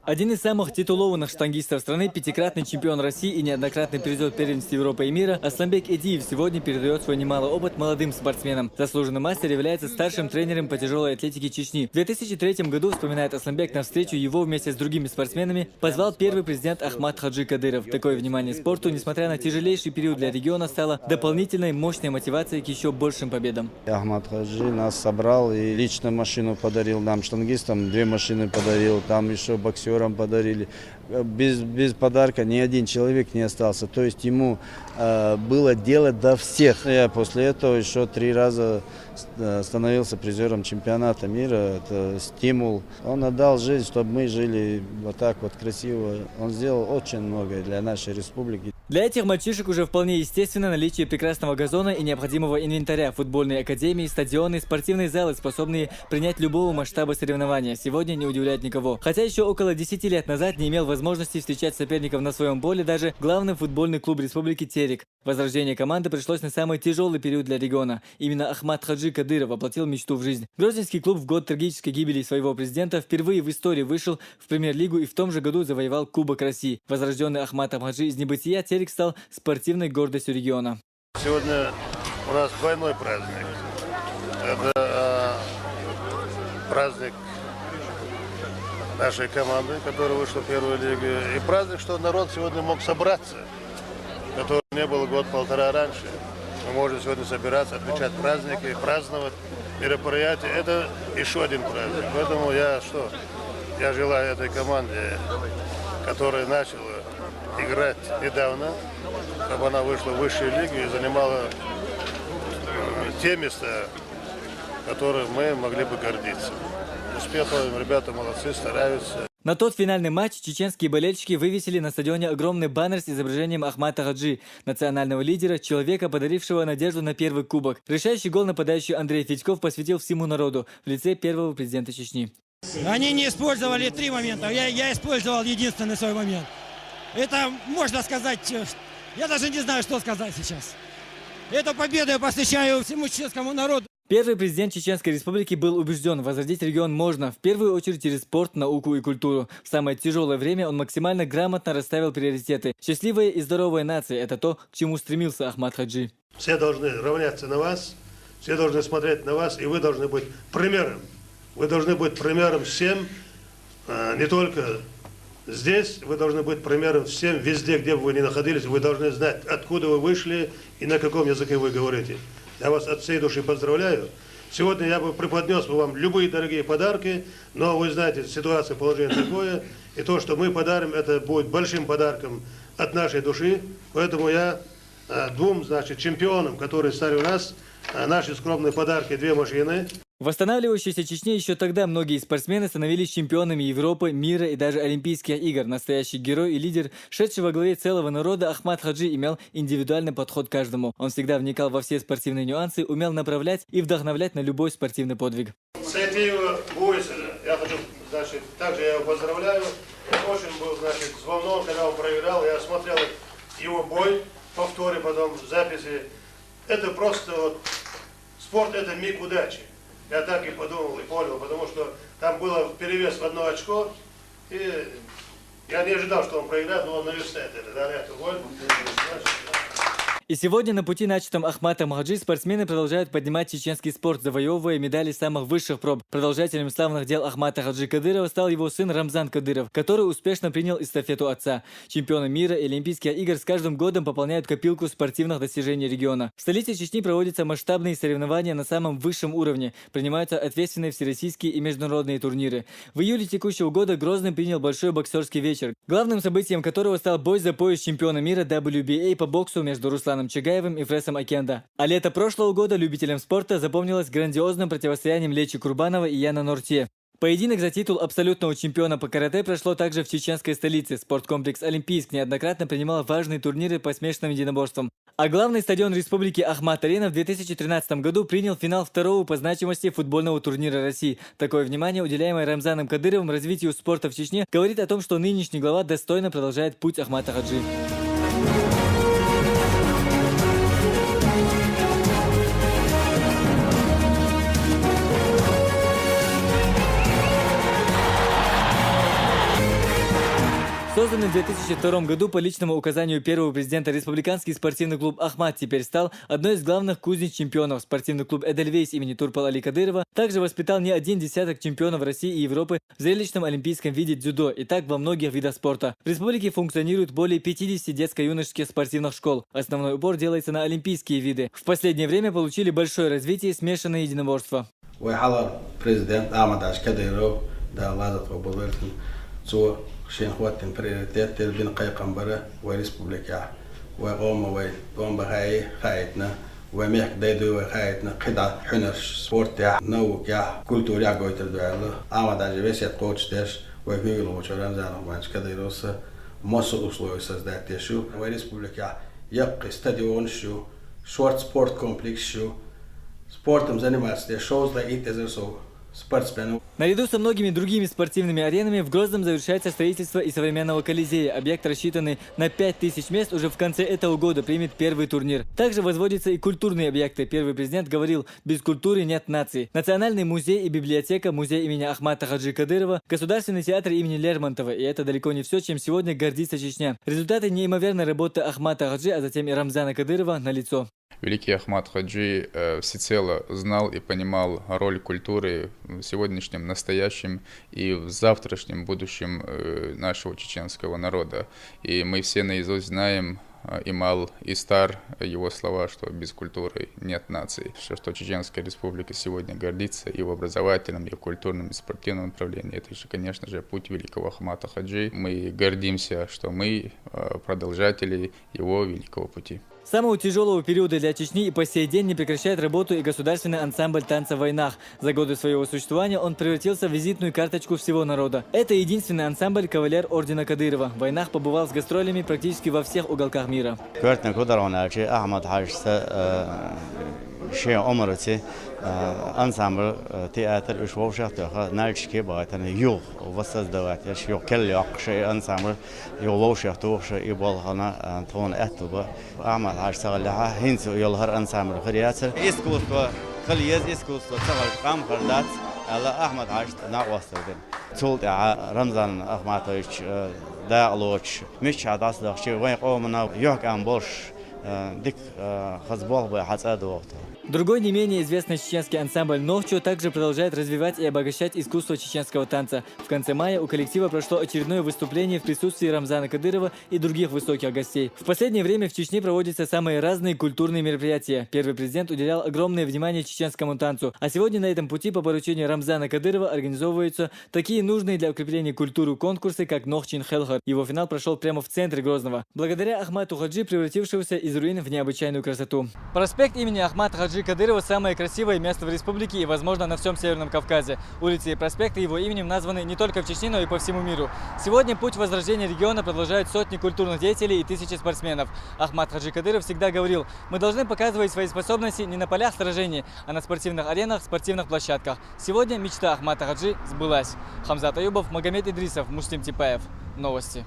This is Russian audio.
Один из самых титулованных штангистов страны, пятикратный чемпион России и неоднократный призер первенств Европы и мира, Асланбек Эдиев сегодня передает свой немалый опыт молодым спортсменам. Заслуженный мастер является старшим тренером по тяжелой атлетике Чечни. В 2003 году, вспоминает Асланбек, на встречу его вместе с другими спортсменами позвал первый президент Ахмат Хаджи Кадыров. Такое внимание спорту, несмотря на тяжелейший период для региона, стало дополнительной мощной мотивацией к еще большим победам. Ахмат Хаджи нас собрал и лично машину подарил нам, штангистам 2 машины подарил, там еще боксерам подарили. Без подарка ни один человек не остался. То есть ему было дело до всех. Я после этого еще 3 раза становился призером чемпионата мира. Это стимул. Он отдал жизнь, чтобы мы жили вот так вот красиво. Он сделал очень многое для нашей республики. Для этих мальчишек уже вполне естественно наличие прекрасного газона и необходимого инвентаря. Футбольные академии, стадионы, спортивные залы, способные принять любого масштаба соревнования, сегодня не удивляют никого. Хотя еще около 10 лет назад не имел возможности встречать соперников на своем поле даже главный футбольный клуб республики Терек. Возрождение команды пришлось на самый тяжелый период для региона. Именно Ахмат Хаджи Кадыров воплотил мечту в жизнь. Грозненский клуб в год трагической гибели своего президента впервые в истории вышел в премьер-лигу и в том же году завоевал Кубок России. Возрожденный Ахматом Хаджи из небытия, Терек стал спортивной гордостью региона. Сегодня у нас двойной праздник. Это праздник нашей команды, которая вышла в первую лигу, и праздник, что народ сегодня мог собраться, который не было год-полтора раньше. Мы можем сегодня собираться, отмечать праздники, праздновать мероприятия. Это еще один праздник. Поэтому я желаю этой команде, которая начала играть недавно, чтобы она вышла в высшую лигу и занимала те места, которые мы могли бы гордиться. Успехом, ребята молодцы, стараются. На тот финальный матч чеченские болельщики вывесили на стадионе огромный баннер с изображением Ахмата Хаджи, национального лидера, человека, подарившего надежду на первый кубок. Решающий гол нападающий Андрей Федьков посвятил всему народу в лице первого президента Чечни. Они не использовали 3 момента, я использовал единственный свой момент. Это можно сказать, я даже не знаю, что сказать сейчас. Эту победу я посвящаю всему чеченскому народу. Первый президент Чеченской Республики был убежден, возродить регион можно, в первую очередь через спорт, науку и культуру. В самое тяжелое время он максимально грамотно расставил приоритеты. Счастливая и здоровая нация – это то, к чему стремился Ахмат Хаджи. Все должны равняться на вас, все должны смотреть на вас, и вы должны быть примером. Вы должны быть примером всем, не только здесь, вы должны быть примером всем, везде, где бы вы ни находились. Вы должны знать, откуда вы вышли и на каком языке вы говорите. Я вас от всей души поздравляю. Сегодня я бы преподнес вам любые дорогие подарки, но вы знаете, ситуация, положение такое, и то, что мы подарим, это будет большим подарком от нашей души. Поэтому я 2 чемпионам, которые стали у нас, наши скромные подарки, 2 машины. В восстанавливающейся Чечне еще тогда многие спортсмены становились чемпионами Европы, мира и даже Олимпийских игр. Настоящий герой и лидер, шедший во главе целого народа, Ахмат Хаджи имел индивидуальный подход к каждому. Он всегда вникал во все спортивные нюансы, умел направлять и вдохновлять на любой спортивный подвиг. Сайтиева Бойселя, я хочу, также я его поздравляю. Очень был, взволнован, когда он проиграл. Я смотрел его бой, повторы, потом записи. Это просто спорт, это миг удачи. Я так и подумал, и понял, потому что там было перевес в 1 очко, и я не ожидал, что он проиграет, но он наверстает это. И сегодня на пути, начатом Ахматом Хаджи, спортсмены продолжают поднимать чеченский спорт, завоевывая медали самых высших проб. Продолжателем славных дел Ахмата Хаджи Кадырова стал его сын Рамзан Кадыров, который успешно принял эстафету отца. Чемпионы мира и Олимпийских игр с каждым годом пополняют копилку спортивных достижений региона. В столице Чечни проводятся масштабные соревнования на самом высшем уровне. Принимаются ответственные всероссийские и международные турниры. В июле текущего года Грозный принял большой боксерский вечер, главным событием которого стал бой за пояс чемпиона мира WBA по боксу между Русланом Чагаевым и Фресом Акенда. А лето прошлого года любителям спорта запомнилось грандиозным противостоянием Лечи Курбанова и Яна Нортье. Поединок за титул абсолютного чемпиона по карате прошло также в чеченской столице. Спорткомплекс «Олимпийск» неоднократно принимал важные турниры по смешанным единоборствам. А главный стадион республики Ахмат-Арена в 2013 году принял финал 2-го по значимости футбольного турнира России. Такое внимание, уделяемое Рамзаном Кадыровым развитию спорта в Чечне, говорит о том, что нынешний глава достойно продолжает путь Ахмата Хаджи. Созданный в 2002 году по личному указанию первого президента республиканский спортивный клуб «Ахмат» теперь стал одной из главных кузнец чемпионов. Спортивный клуб «Эдельвейс» имени Турпал-Али Кадырова также воспитал не один десяток чемпионов России и Европы в зрелищном олимпийском виде дзюдо и так во многих видах спорта. В республике функционирует более 50 детско-юношеских спортивных школ. Основной упор делается на олимпийские виды. В последнее время получили большое развитие смешанные единоборства. Президент Ахмат Кадыров شين خواتن بريتات بين قيقم برا وريسبوبليكا وقوم بهاي خايتنا وميك دايدو خايتنا قطع حنرش سبورت نوك يا كولتور يا قويتر دوالو أما داجبس يتقوش داش وفيقل وشران زانو بانش كده يروسا مصر أسلوي سازدات يشو وريسبوبليكا يبقى استاديون شو شورت سبورت كومبلكس شو спортом заниматься, shows like it as so спортсменов. Наряду со многими другими спортивными аренами в Грозном завершается строительство и современного Колизея. Объект, рассчитанный на 5000 мест, уже в конце этого года примет первый турнир. Также возводятся и культурные объекты. Первый президент говорил, без культуры нет нации. Национальный музей и библиотека, музей имени Ахмата Хаджи Кадырова, Государственный театр имени Лермонтова. И это далеко не все, чем сегодня гордится Чечня. Результаты неимоверной работы Ахмата Хаджи, а затем и Рамзана Кадырова налицо. Великий Ахмат Хаджи всецело знал и понимал роль культуры в сегодняшнем, настоящем и в завтрашнем будущем нашего чеченского народа. И мы все наизусть знаем и мал, и стар его слова, что без культуры нет нации. Что Чеченская Республика сегодня гордится и в образовательном, и в культурном, и в спортивном направлении. Это же, конечно же, путь великого Ахмата Хаджи. Мы гордимся, что мы продолжатели его великого пути. С самого тяжелого периода для Чечни и по сей день не прекращает работу и государственный ансамбль танца в войнах. За годы своего существования он превратился в визитную карточку всего народа. Это единственный ансамбль кавалер ордена Кадырова. В войнах побывал с гастролями практически во всех уголках мира. ансамбль театр уж вовсе только нальчики бывают юг воссоздавать юг келлёк шей ансамбль юг вовсе тоже и был она тон этого Ахмат Хаджи сагалла хинцу юлхар ансамбль хриятер искусство хлиез искусство цагал кам хардат алла Ахмат Хаджи нагвастырдын цул Рамзан Ахматович да лоч мич адасдах ши вай qomuna yok am bosh дик хазбол бы хацаду. Другой не менее известный чеченский ансамбль «Нохчо» также продолжает развивать и обогащать искусство чеченского танца. В конце мая у коллектива прошло очередное выступление в присутствии Рамзана Кадырова и других высоких гостей. В последнее время в Чечне проводятся самые разные культурные мероприятия. Первый президент уделял огромное внимание чеченскому танцу. А сегодня на этом пути по поручению Рамзана Кадырова организовываются такие нужные для укрепления культуры конкурсы, как «Нохчин Хелхар». Его финал прошел прямо в центре Грозного. Благодаря Ахмату Хаджи, превратившегося из руин в необычайную красоту. Проспект имени Ахмата Хаджи Кадырова – самое красивое место в республике и, возможно, на всем Северном Кавказе. Улицы и проспекты его именем названы не только в Чечне, но и по всему миру. Сегодня путь возрождения региона продолжают сотни культурных деятелей и тысячи спортсменов. Ахмат Хаджи Кадыров всегда говорил, мы должны показывать свои способности не на полях сражений, а на спортивных аренах, спортивных площадках. Сегодня мечта Ахмата Хаджи сбылась. Хамзат Аюбов, Магомед Идрисов, Муслим Типаев. Новости.